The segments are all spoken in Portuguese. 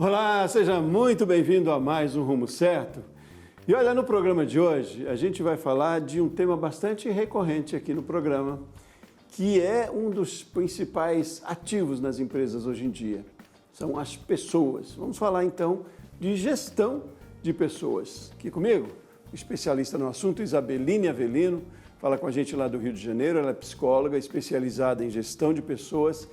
Olá, seja muito bem-vindo a mais um Rumo Certo. E olha, no programa de hoje a gente vai falar de um tema bastante recorrente aqui no programa, que é um dos principais ativos nas empresas hoje em dia. São as pessoas. Vamos falar então de gestão de pessoas. Aqui comigo, especialista no assunto, Isabeline Avelino, fala com a gente lá do Rio de Janeiro. Ela é psicóloga especializada em gestão de pessoas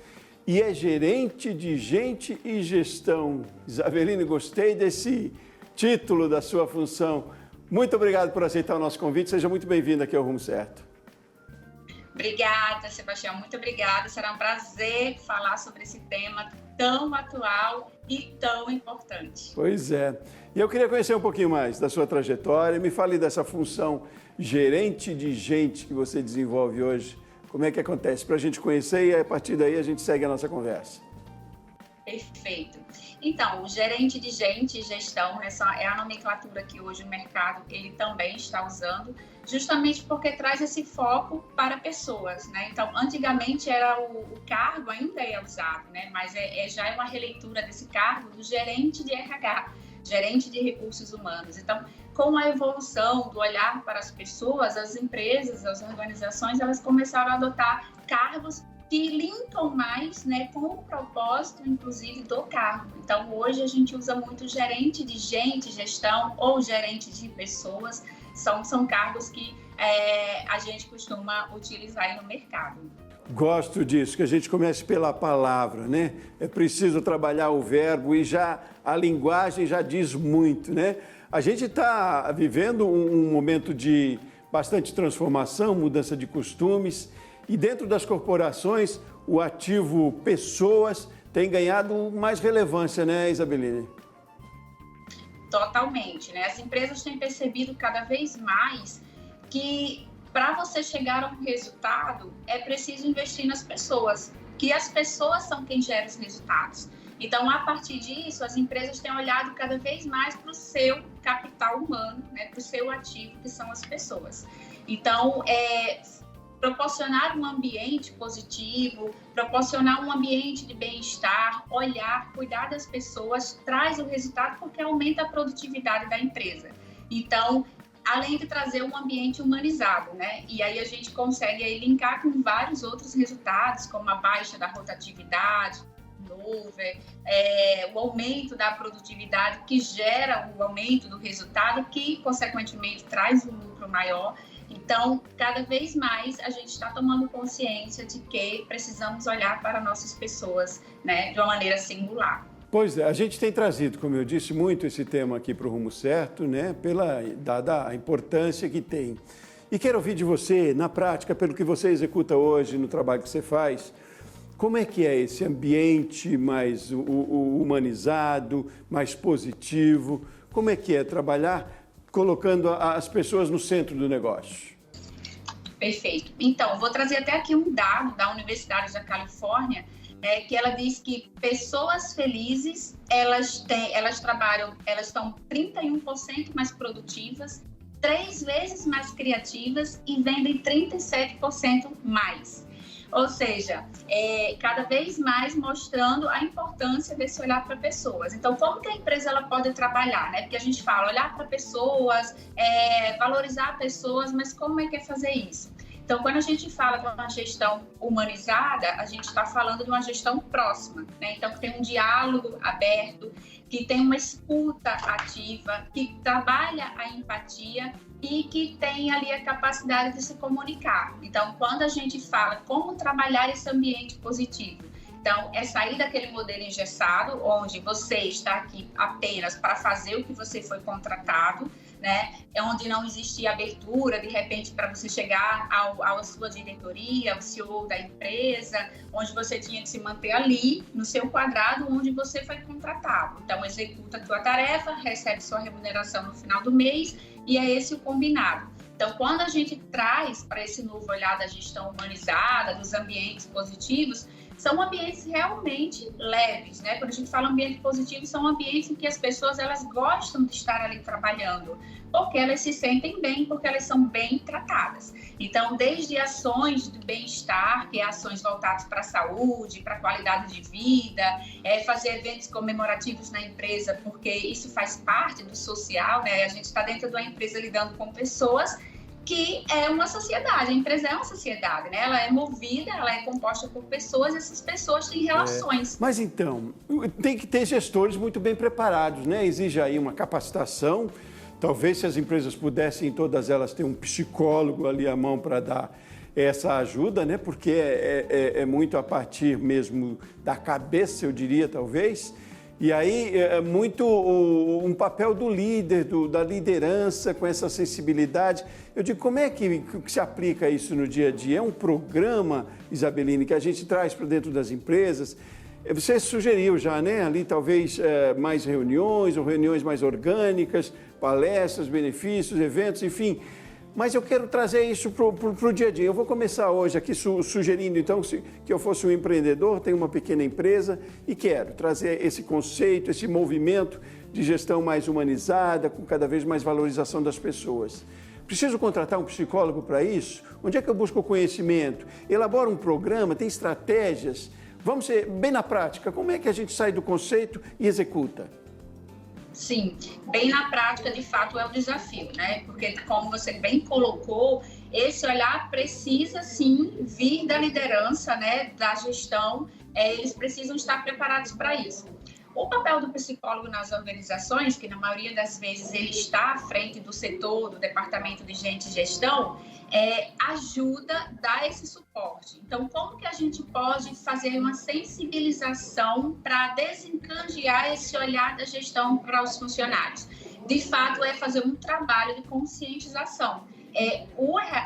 e é gerente de gente e gestão. Isabeline, gostei desse título da sua função. Muito obrigado por aceitar o nosso convite. Seja muito bem-vinda aqui ao Rumo Certo. Obrigada, Sebastião. Muito obrigada. Será um prazer falar sobre esse tema tão atual e tão importante. Pois é. E eu queria conhecer um pouquinho mais da sua trajetória. Me fale dessa função gerente de gente que você desenvolve hoje. Como é que acontece? Para a gente conhecer e a partir daí a gente segue a nossa conversa. Perfeito. Então, o gerente de gente e gestão, essa é a nomenclatura que hoje o mercado ele também está usando, justamente porque traz esse foco para pessoas, né? Então, antigamente era o cargo, ainda é usado, né? Mas já é uma releitura desse cargo do gerente de RH, gerente de recursos humanos. Então, com a evolução do olhar para as pessoas, as empresas, as organizações, elas começaram a adotar cargos que linkam mais, né, com o propósito, inclusive, do cargo. Então, hoje a gente usa muito gerente de gente, gestão ou gerente de pessoas, são cargos que a gente costuma utilizar aí no mercado. Gosto disso, que a gente comece pela palavra, né? É preciso trabalhar o verbo e já a linguagem já diz muito, né? A gente está vivendo um momento de bastante transformação, mudança de costumes, e dentro das corporações o ativo pessoas tem ganhado mais relevância, né, Isabeline? Totalmente, né? As empresas têm percebido cada vez mais que para você chegar a um resultado é preciso investir nas pessoas, que as pessoas são quem gera os resultados. Então, a partir disso, as empresas têm olhado cada vez mais para o seu capital humano, né, para o seu ativo, que são as pessoas. Então, proporcionar um ambiente positivo, proporcionar um ambiente de bem-estar, olhar, cuidar das pessoas, traz o resultado porque aumenta a produtividade da empresa. Então, além de trazer um ambiente humanizado, né? E aí a gente consegue aí linkar com vários outros resultados, como a baixa da rotatividade, o aumento da produtividade que gera o aumento do resultado, que consequentemente traz um lucro maior. Então, cada vez mais a gente está tomando consciência de que precisamos olhar para nossas pessoas, né, de uma maneira singular. Pois é, a gente tem trazido, como eu disse, muito esse tema aqui para o Rumo Certo, né, dada a importância que tem. E quero ouvir de você, na prática, pelo que você executa hoje, no trabalho que você faz, como é que é esse ambiente mais humanizado, mais positivo? Como é que é trabalhar colocando as pessoas no centro do negócio? Perfeito. Então, vou trazer até aqui um dado da Universidade da Califórnia, que ela diz que pessoas felizes, elas estão 31% mais produtivas, 3 vezes mais criativas e vendem 37% mais. Ou seja, cada vez mais mostrando a importância desse olhar para pessoas. Então, como que a empresa ela pode trabalhar, né? Porque a gente fala olhar para pessoas, valorizar pessoas, mas como é que é fazer isso? Então, quando a gente fala de uma gestão humanizada, a gente está falando de uma gestão próxima, né? Então, que tem um diálogo aberto, que tem uma escuta ativa, que trabalha a empatia e que tem ali a capacidade de se comunicar. Então, quando a gente fala como trabalhar esse ambiente positivo, então, é sair daquele modelo engessado, onde você está aqui apenas para fazer o que você foi contratado, né? É onde não existe abertura, de repente, para você chegar à sua diretoria, ao CEO da empresa, onde você tinha que se manter ali, no seu quadrado, onde você foi contratado. Então, executa a tua tarefa, recebe sua remuneração no final do mês, e é esse o combinado. Então, quando a gente traz para esse novo olhar da gestão humanizada, dos ambientes positivos, são ambientes realmente leves, né? Quando a gente fala ambiente positivo, são ambientes em que as pessoas elas gostam de estar ali trabalhando, porque elas se sentem bem, porque elas são bem tratadas. Então, desde ações de bem-estar, que é ações voltadas para a saúde, para a qualidade de vida, fazer eventos comemorativos na empresa, porque isso faz parte do social, né? A gente está dentro de uma empresa lidando com pessoas que é uma sociedade, a empresa é uma sociedade, né? Ela é movida, ela é composta por pessoas, e essas pessoas têm relações. Mas então, tem que ter gestores muito bem preparados, né? Exige aí uma capacitação. Talvez se as empresas pudessem, todas elas, ter um psicólogo ali à mão para dar essa ajuda, né? Porque é muito a partir mesmo da cabeça, eu diria, talvez. E aí é muito um papel do líder, da liderança, com essa sensibilidade. Eu digo, como é que se aplica isso no dia a dia? É um programa, Isabeline, que a gente traz para dentro das empresas. Você sugeriu já, né? Ali talvez mais reuniões ou reuniões mais orgânicas, palestras, benefícios, eventos, enfim. Mas eu quero trazer isso para o dia a dia. Eu vou começar hoje aqui sugerindo, então, que eu fosse um empreendedor, tenho uma pequena empresa e quero trazer esse conceito, esse movimento de gestão mais humanizada, com cada vez mais valorização das pessoas. Preciso contratar um psicólogo para isso? Onde é que eu busco o conhecimento? Elaboro um programa, tem estratégias? Vamos ser bem na prática. Como é que a gente sai do conceito e executa? Sim, bem na prática, de fato, é o desafio, né? Porque, como você bem colocou, esse olhar precisa, sim, vir da liderança, né? Da gestão, eles precisam estar preparados para isso. O papel do psicólogo nas organizações, que na maioria das vezes ele está à frente do setor, do departamento de gente e gestão, ajuda, dá esse suporte. Então, como que a gente pode fazer uma sensibilização para desencandear esse olhar da gestão para os funcionários? De fato, é fazer um trabalho de conscientização.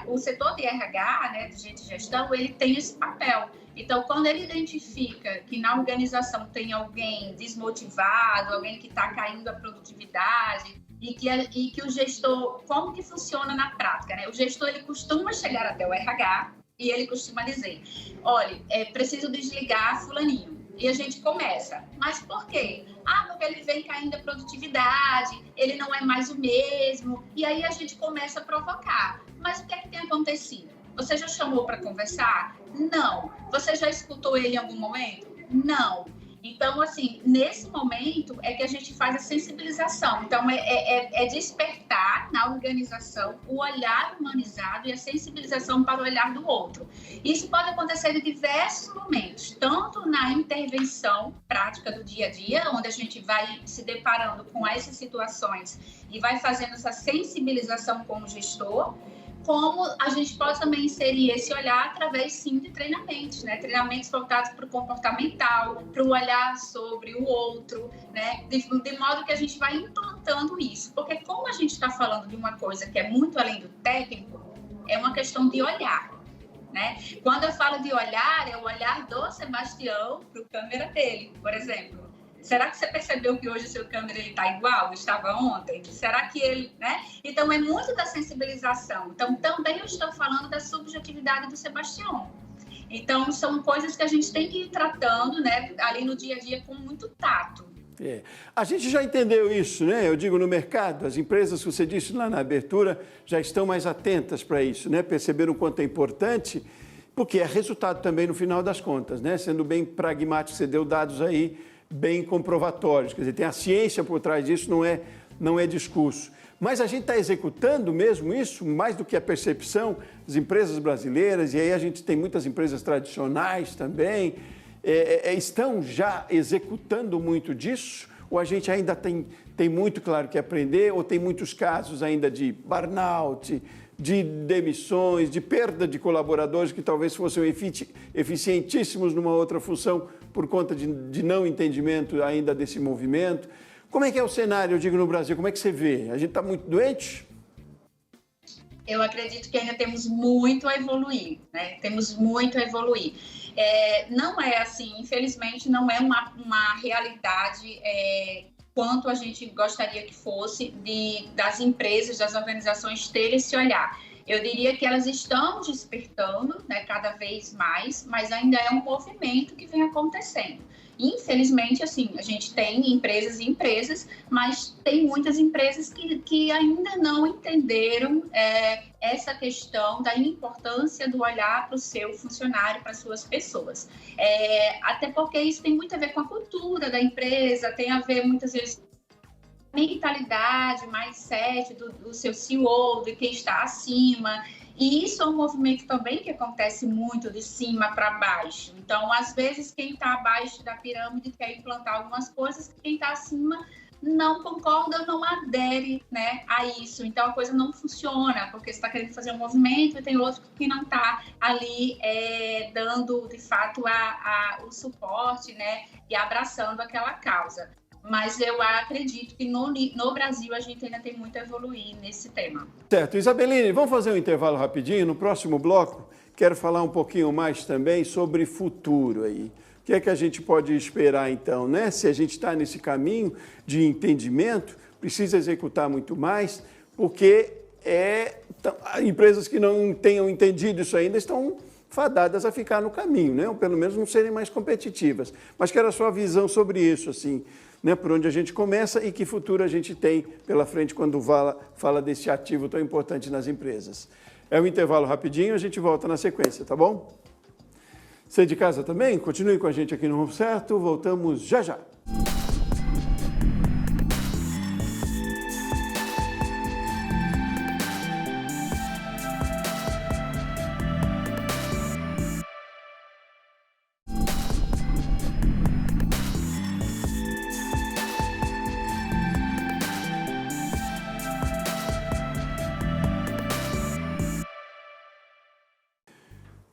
O setor de RH, né, de gente e gestão, ele tem esse papel. Então, quando ele identifica que na organização tem alguém desmotivado, alguém que está caindo a produtividade, e que o gestor, como que funciona na prática, né? O gestor, ele costuma chegar até o RH e ele costuma dizer, olha, preciso desligar fulaninho. E a gente começa, mas por quê? Porque ele vem caindo a produtividade, ele não é mais o mesmo, e aí a gente começa a provocar. Mas o que é que tem acontecido? Você já chamou para conversar? Não. Você já escutou ele em algum momento? Não. Então, assim, nesse momento é que a gente faz a sensibilização. Então, é despertar na organização o olhar humanizado e a sensibilização para o olhar do outro. Isso pode acontecer em diversos momentos, tanto na intervenção prática do dia a dia, onde a gente vai se deparando com essas situações e vai fazendo essa sensibilização com o gestor, como a gente pode também inserir esse olhar através, sim, de treinamentos, né? Treinamentos voltados para o comportamental, para o olhar sobre o outro, né? De modo que a gente vai implantando isso. Porque como a gente está falando de uma coisa que é muito além do técnico, é uma questão de olhar, né? Quando eu falo de olhar, é o olhar do Sebastião para o câmera dele, por exemplo. Será que você percebeu que hoje o seu câmera está igual? Estava ontem? Será que ele, né? Então, é muito da sensibilização. Então, também eu estou falando da subjetividade do Sebastião. Então, são coisas que a gente tem que ir tratando, né, ali no dia a dia com muito tato. A gente já entendeu isso, né? Eu digo, no mercado, as empresas, que você disse lá na abertura, já estão mais atentas para isso, né? Perceberam o quanto é importante, porque é resultado também no final das contas, né? Sendo bem pragmático, você deu dados aí bem comprovatórios, quer dizer, tem a ciência por trás disso, não é discurso. Mas a gente está executando mesmo isso, mais do que a percepção, as empresas brasileiras, e aí a gente tem muitas empresas tradicionais também, estão já executando muito disso, ou a gente ainda tem muito, claro, que aprender, ou tem muitos casos ainda de burnout, de demissões, de perda de colaboradores que talvez fossem eficientíssimos numa outra função por conta de não entendimento ainda desse movimento. Como é que é o cenário, eu digo, no Brasil? Como é que você vê? A gente está muito doente? Eu acredito que ainda temos muito a evoluir, né? Temos muito a evoluir. Não é assim, infelizmente, não é uma realidade quanto a gente gostaria que fosse das empresas, das organizações terem esse olhar. Eu diria que elas estão despertando, né, cada vez mais, mas ainda é um movimento que vem acontecendo. Infelizmente, assim, a gente tem empresas e empresas, mas tem muitas empresas que ainda não entenderam essa questão da importância do olhar para o seu funcionário, para as suas pessoas. Até porque isso tem muito a ver com a cultura da empresa, tem a ver muitas vezes mentalidade, mindset do seu CEO, de quem está acima. E isso é um movimento também que acontece muito de cima para baixo. Então, às vezes, quem está abaixo da pirâmide quer implantar algumas coisas que quem está acima não concorda, não adere, né, a isso. Então, a coisa não funciona, porque você está querendo fazer um movimento e tem outro que não está ali dando, de fato, o suporte, né, e abraçando aquela causa. Mas eu acredito que no Brasil a gente ainda tem muito a evoluir nesse tema. Certo. Isabeline, vamos fazer um intervalo rapidinho. No próximo bloco, quero falar um pouquinho mais também sobre futuro aí. O que é que a gente pode esperar então, né? Se a gente está nesse caminho de entendimento, precisa executar muito mais, porque empresas que não tenham entendido isso ainda estão fadadas a ficar no caminho, né? Ou pelo menos não serem mais competitivas. Mas quero a sua visão sobre isso, assim, né, por onde a gente começa e que futuro a gente tem pela frente quando fala desse ativo tão importante nas empresas. É um intervalo rapidinho, a gente volta na sequência, tá bom? Você de casa também? Continue com a gente aqui no Rumo Certo, voltamos já já.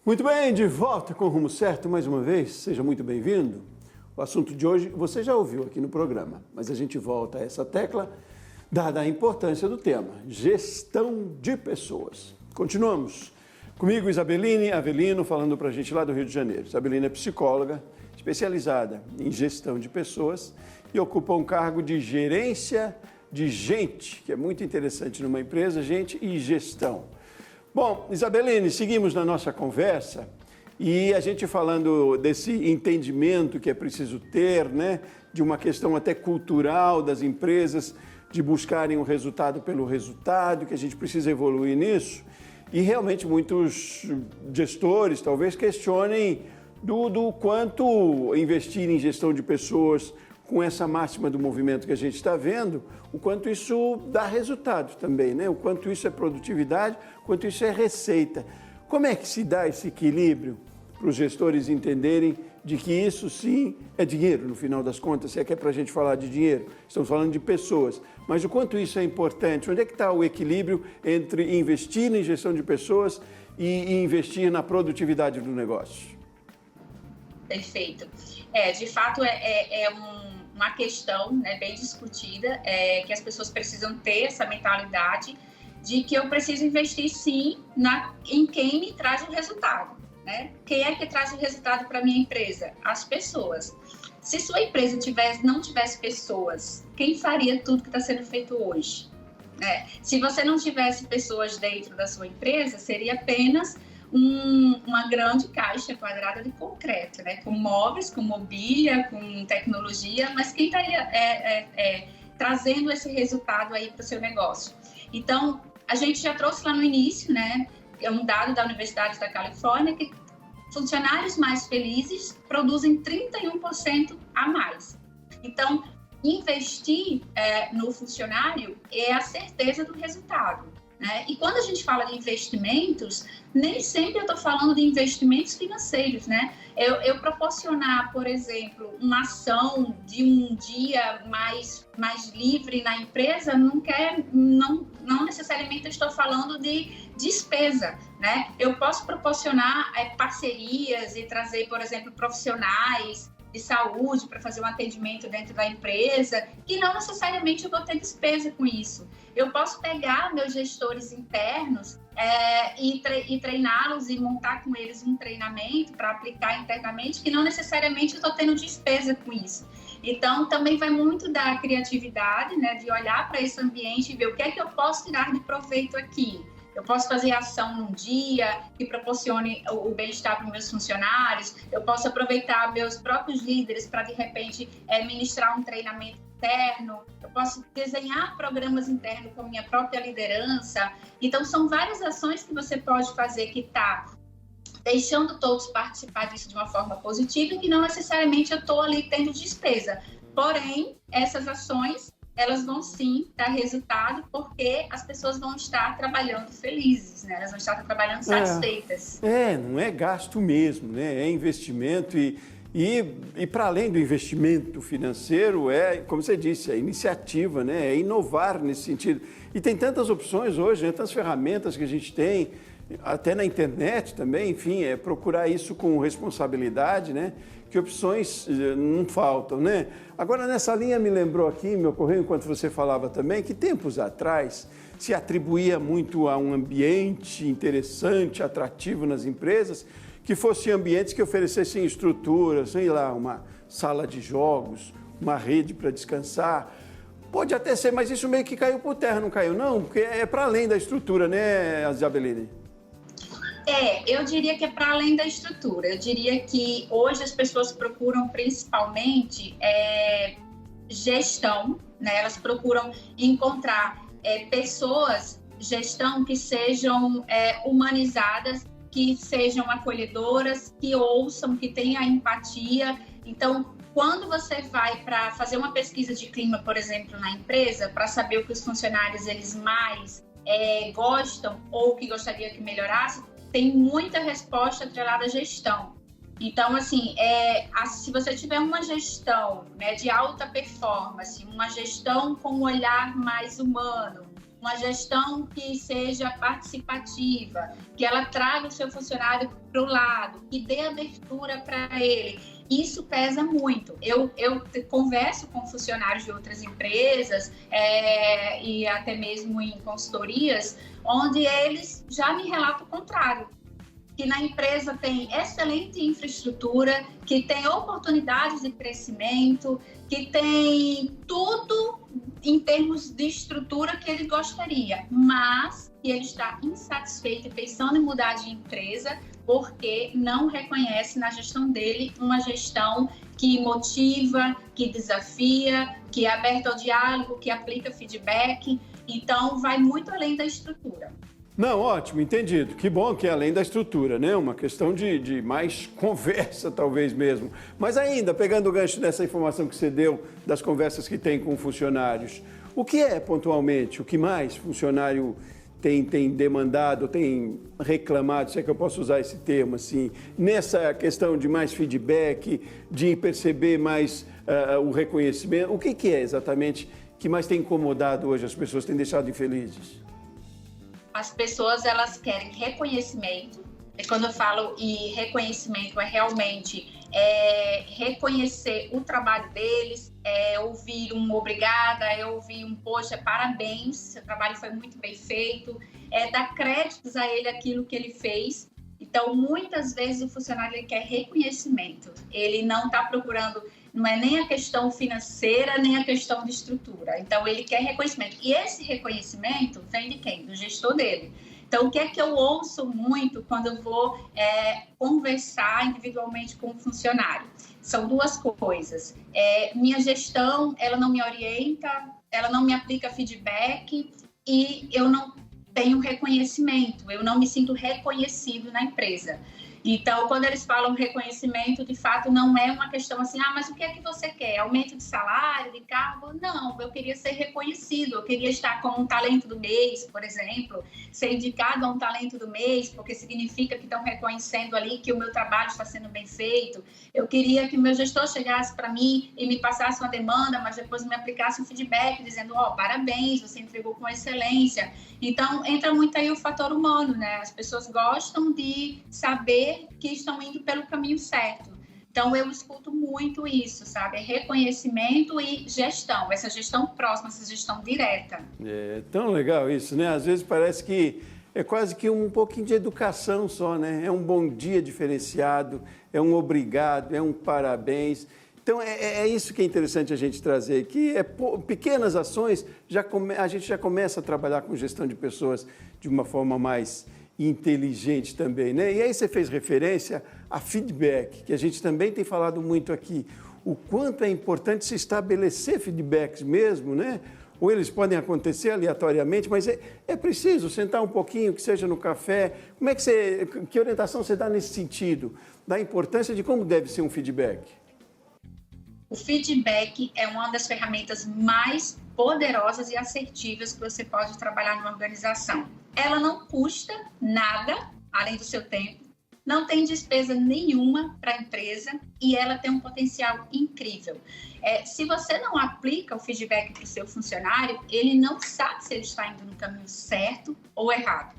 Muito bem, de volta com o Rumo Certo mais uma vez, seja muito bem-vindo. O assunto de hoje você já ouviu aqui no programa, mas a gente volta a essa tecla dada a importância do tema, gestão de pessoas. Continuamos. Comigo, Isabeline Avelino, falando para a gente lá do Rio de Janeiro. Isabeline é psicóloga, especializada em gestão de pessoas e ocupa um cargo de gerência de gente, que é muito interessante numa empresa, gente e gestão. Bom, Isabeline, seguimos na nossa conversa e a gente falando desse entendimento que é preciso ter, né, de uma questão até cultural das empresas, de buscarem o resultado pelo resultado, que a gente precisa evoluir nisso. E realmente muitos gestores talvez questionem do quanto investir em gestão de pessoas com essa máxima do movimento que a gente está vendo, o quanto isso dá resultado também, né? O quanto isso é produtividade, o quanto isso é receita. Como é que se dá esse equilíbrio para os gestores entenderem de que isso sim é dinheiro, no final das contas, se é que é para a gente falar de dinheiro, estamos falando de pessoas, mas o quanto isso é importante, onde é que está o equilíbrio entre investir em gestão de pessoas e investir na produtividade do negócio? Perfeito. De fato, uma questão, né, bem discutida, que as pessoas precisam ter essa mentalidade de que eu preciso investir sim em quem me traz o resultado, né? Quem é que traz o resultado para a minha empresa? As pessoas. Se sua empresa não tivesse pessoas, quem faria tudo que está sendo feito hoje? Né? Se você não tivesse pessoas dentro da sua empresa, seria apenas uma grande caixa quadrada de concreto, né? Com móveis, com mobília, com tecnologia, mas quem estaria trazendo esse resultado aí para o seu negócio? Então, a gente já trouxe lá no início, né? É um dado da Universidade da Califórnia que funcionários mais felizes produzem 31% a mais. Então, investir no funcionário é a certeza do resultado, né? E quando a gente fala de investimentos, nem sempre eu estou falando de investimentos financeiros, né? Eu proporcionar, por exemplo, uma ação de um dia mais livre na empresa, não necessariamente eu estou falando de despesa, né? Eu posso proporcionar parcerias e trazer, por exemplo, profissionais de saúde para fazer um atendimento dentro da empresa, que não necessariamente eu vou ter despesa com isso. Eu posso pegar meus gestores internos e treiná-los e montar com eles um treinamento para aplicar internamente, que não necessariamente eu estou tendo despesa com isso. Então, também vai muito da criatividade, né, de olhar para esse ambiente e ver o que é que eu posso tirar de proveito aqui. Eu posso fazer ação num dia que proporcione o bem-estar para os meus funcionários, eu posso aproveitar meus próprios líderes para, de repente, ministrar um treinamento interno, eu posso desenhar programas internos com a minha própria liderança. Então, são várias ações que você pode fazer que está deixando todos participar disso de uma forma positiva e que não necessariamente eu estou ali tendo despesa. Porém, essas ações, elas vão sim dar resultado porque as pessoas vão estar trabalhando felizes, né? Elas vão estar trabalhando satisfeitas. Não é gasto mesmo, né? É investimento e para além do investimento financeiro, como você disse, é iniciativa, né? É inovar nesse sentido. E tem tantas opções hoje, né? Tantas ferramentas que a gente tem, até na internet também, enfim, é procurar isso com responsabilidade, né? Que opções não faltam, né? Agora, nessa linha me lembrou aqui, me ocorreu enquanto você falava também, que tempos atrás se atribuía muito a um ambiente interessante, atrativo nas empresas, que fossem ambientes que oferecessem estrutura, sei lá, uma sala de jogos, uma rede para descansar. Pode até ser, mas isso meio que caiu por terra, não caiu não? Porque é para além da estrutura, né, Azabeline? Eu diria que é para além da estrutura. Eu diria que hoje as pessoas procuram principalmente gestão, né? Elas procuram encontrar pessoas, gestão, que sejam humanizadas, que sejam acolhedoras, que ouçam, que tenham empatia. Então, quando você vai para fazer uma pesquisa de clima, por exemplo, na empresa, para saber o que os funcionários eles mais gostam ou que gostaria que melhorasse, tem muita resposta atrelada à gestão. Então, assim, se você tiver uma gestão, né, de alta performance, uma gestão com um olhar mais humano, uma gestão que seja participativa, que ela traga o seu funcionário para o lado, que dê abertura para ele, isso pesa muito. Eu converso com funcionários de outras empresas e até mesmo em consultorias, onde eles já me relatam o contrário, que na empresa tem excelente infraestrutura, que tem oportunidades de crescimento, que tem tudo em termos de estrutura que ele gostaria, mas que ele está insatisfeito e pensando em mudar de empresa porque não reconhece na gestão dele uma gestão que motiva, que desafia, que é aberta ao diálogo, que aplica feedback. Então, vai muito além da estrutura. Não, ótimo, entendido. Que bom que é além da estrutura, né? Uma questão de mais conversa, talvez mesmo. Mas ainda, pegando o gancho dessa informação que você deu, das conversas que tem com funcionários, o que é pontualmente, o que mais funcionário tem demandado, tem reclamado, se é que eu posso usar esse termo assim, nessa questão de mais feedback, de perceber mais o reconhecimento? O que é exatamente que mais tem incomodado hoje, as pessoas têm deixado infelizes? As pessoas, elas querem reconhecimento, e quando eu falo reconhecimento, é realmente reconhecer o trabalho deles, ouvir um obrigada, ouvir um poxa, parabéns, seu trabalho foi muito bem feito, dar créditos a ele aquilo que ele fez. Então, muitas vezes o funcionário ele quer reconhecimento, ele não está procurando, não é nem a questão financeira, nem a questão de estrutura. Então, ele quer reconhecimento. E esse reconhecimento vem de quem? Do gestor dele. Então, o que é que eu ouço muito quando eu vou conversar individualmente com o funcionário? São duas coisas. Minha gestão, ela não me orienta, ela não me aplica feedback e eu não tenho reconhecimento, eu não me sinto reconhecido na empresa. Então, quando eles falam reconhecimento, de fato, não é uma questão assim, mas o que é que você quer? Aumento de salário, de cargo? Não, eu queria ser reconhecido, eu queria estar com um talento do mês, por exemplo, ser indicado a um talento do mês, porque significa que estão reconhecendo ali que o meu trabalho está sendo bem feito. Eu queria que o meu gestor chegasse para mim e me passasse uma demanda, mas depois me aplicasse um feedback, dizendo, parabéns, você entregou com excelência. Então, entra muito aí o fator humano, né? As pessoas gostam de saber que estão indo pelo caminho certo. Então, eu escuto muito isso, sabe? Reconhecimento e gestão, essa gestão próxima, essa gestão direta. É tão legal isso, né? Às vezes parece que é quase que um pouquinho de educação só, né? É um bom dia diferenciado, é um obrigado, é um parabéns. Então, é isso que é interessante a gente trazer, que pequenas ações, a gente já começa a trabalhar com gestão de pessoas de uma forma mais inteligente também, né? E aí você fez referência a feedback, que a gente também tem falado muito aqui, o quanto é importante se estabelecer feedbacks mesmo, né? Ou eles podem acontecer aleatoriamente, mas é preciso sentar um pouquinho, que seja no café. Que orientação você dá nesse sentido? Da importância de como deve ser um feedback? O feedback é uma das ferramentas mais poderosas e assertivas que você pode trabalhar numa organização. Ela não custa nada, além do seu tempo, não tem despesa nenhuma para a empresa e ela tem um potencial incrível. Se você não aplica o feedback para o seu funcionário, ele não sabe se ele está indo no caminho certo ou errado.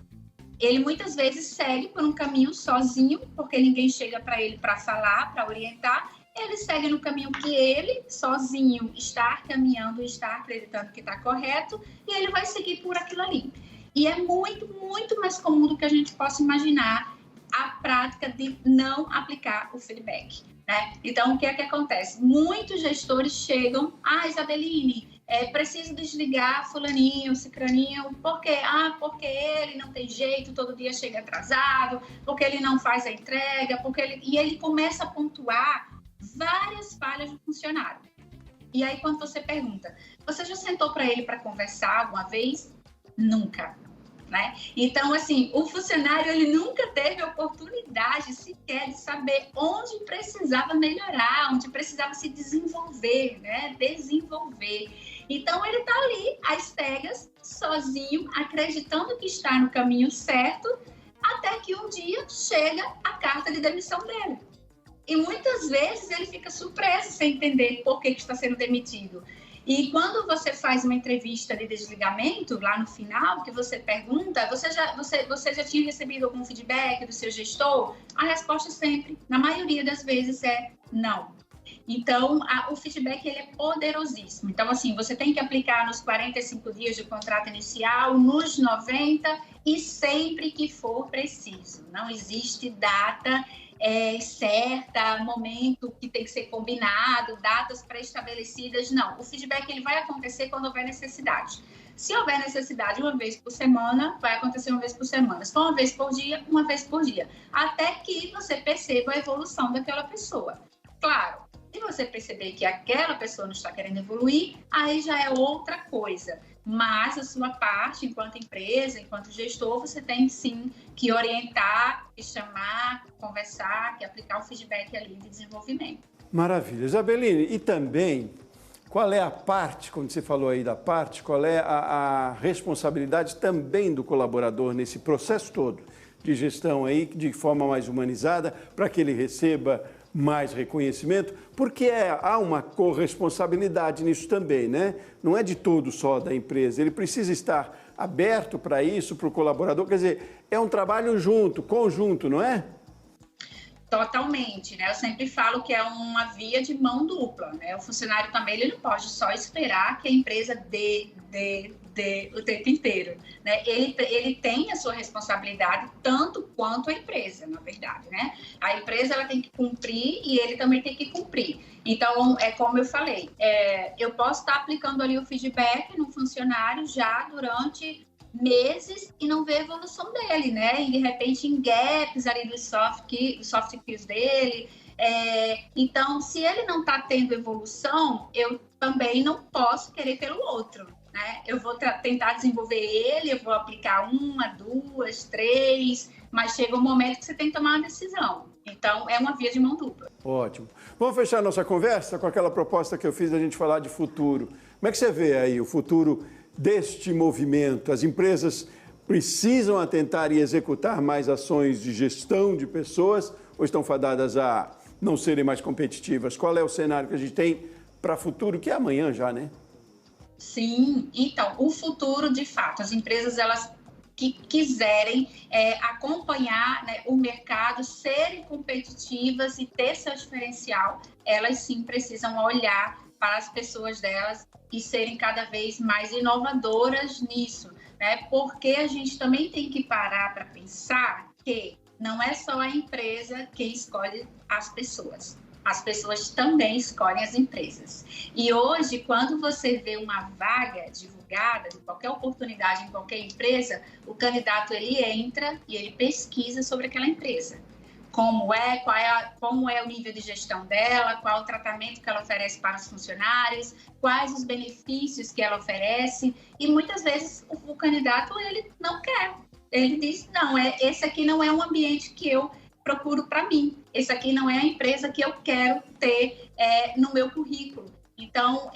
Ele muitas vezes segue por um caminho sozinho, porque ninguém chega para ele para falar, para orientar. Ele segue no caminho que ele, sozinho, está caminhando, está acreditando que está correto, e ele vai seguir por aquilo ali. E é muito, muito mais comum do que a gente possa imaginar a prática de não aplicar o feedback, né? Então, o que é que acontece? Muitos gestores chegam, Isabeline, preciso desligar fulaninho, cicraninho, porque ele não tem jeito, todo dia chega atrasado, porque ele não faz a entrega, e ele começa a pontuar várias falhas do funcionário. E aí, quando você pergunta, você já sentou para ele para conversar alguma vez? Nunca, né? Então, assim, o funcionário, ele nunca teve oportunidade sequer de saber onde precisava melhorar, onde precisava se desenvolver, né? Desenvolver. Então, ele está ali, às cegas, sozinho, acreditando que está no caminho certo, até que um dia chega a carta de demissão dele. E muitas vezes ele fica surpreso sem entender por que está sendo demitido. E quando você faz uma entrevista de desligamento, lá no final, que você pergunta, você já tinha recebido algum feedback do seu gestor? A resposta sempre, na maioria das vezes, é não. Então, o feedback ele é poderosíssimo. Então, assim, você tem que aplicar nos 45 dias de contrato inicial, nos 90 e sempre que for preciso. Não existe data certa, momento que tem que ser combinado, datas pré-estabelecidas, não. O feedback ele vai acontecer quando houver necessidade. Se houver necessidade uma vez por semana, vai acontecer uma vez por semana. Se for uma vez por dia, até que você perceba a evolução daquela pessoa. Claro, se você perceber que aquela pessoa não está querendo evoluir, aí já é outra coisa. Mas a sua parte, enquanto empresa, enquanto gestor, você tem sim que orientar, que chamar, conversar, que aplicar o feedback ali de desenvolvimento. Maravilha. Isabeline, e também, qual é a parte, quando você falou aí da parte, qual é a responsabilidade também do colaborador nesse processo todo de gestão aí, de forma mais humanizada, para que ele receba mais reconhecimento, porque há uma corresponsabilidade nisso também, né? Não é de todo só da empresa, ele precisa estar aberto para isso, para o colaborador, quer dizer, é um trabalho conjunto, não é? Totalmente, né? Eu sempre falo que é uma via de mão dupla, né? O funcionário também ele não pode só esperar que a empresa dê o tempo inteiro, né? Ele tem a sua responsabilidade tanto quanto a empresa, na verdade, né? A empresa ela tem que cumprir e ele também tem que cumprir. Então, é como eu falei, eu posso estar aplicando ali o feedback no funcionário já durante meses e não ver a evolução dele, né? E de repente em gaps ali dos soft skills dele. Então, se ele não está tendo evolução, eu também não posso querer pelo outro, né? Eu vou tentar desenvolver ele, eu vou aplicar 1, 2, 3, mas chega um momento que você tem que tomar uma decisão. Então, é uma via de mão dupla. Ótimo. Vamos fechar nossa conversa com aquela proposta que eu fiz da gente falar de futuro. Como é que você vê aí o futuro deste movimento? As empresas precisam atentar e executar mais ações de gestão de pessoas ou estão fadadas a não serem mais competitivas? Qual é o cenário que a gente tem para o futuro, que é amanhã já, né? Sim, então, o futuro, de fato, as empresas, elas que quiserem acompanhar, né, o mercado, serem competitivas e ter seu diferencial, elas sim precisam olhar para as pessoas delas e serem cada vez mais inovadoras nisso, né? Porque a gente também tem que parar para pensar que não é só a empresa que escolhe as pessoas. as pessoas também escolhem as empresas. E hoje, quando você vê uma vaga divulgada, de qualquer oportunidade em qualquer empresa, o candidato ele entra e ele pesquisa sobre aquela empresa. Como é o nível de gestão dela, qual o tratamento que ela oferece para os funcionários, quais os benefícios que ela oferece. E muitas vezes o candidato ele não quer. Ele diz, não, esse aqui não é um ambiente que eu procuro para mim. Esse aqui não é a empresa que eu quero ter no meu currículo. Então,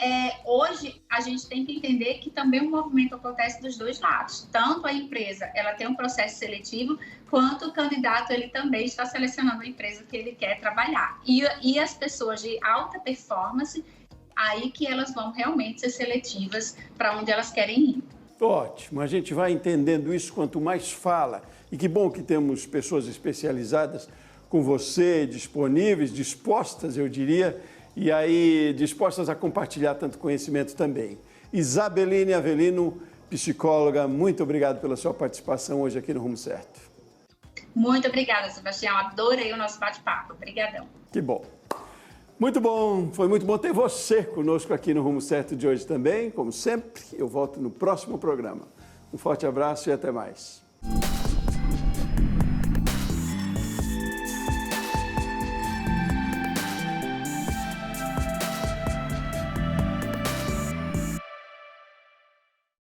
hoje, a gente tem que entender que também o movimento acontece dos dois lados. Tanto a empresa ela tem um processo seletivo, quanto o candidato ele também está selecionando a empresa que ele quer trabalhar. E as pessoas de alta performance, aí que elas vão realmente ser seletivas para onde elas querem ir. Ótimo, a gente vai entendendo isso quanto mais fala. E que bom que temos pessoas especializadas com você, disponíveis, dispostas, eu diria, e aí dispostas a compartilhar tanto conhecimento também. Isabeline Avelino, psicóloga, muito obrigado pela sua participação hoje aqui no Rumo Certo. Muito obrigada, Sebastião. Adorei o nosso bate-papo. Obrigadão. Que bom. Muito bom, foi muito bom ter você conosco aqui no Rumo Certo de hoje também. Como sempre, eu volto no próximo programa. Um forte abraço e até mais.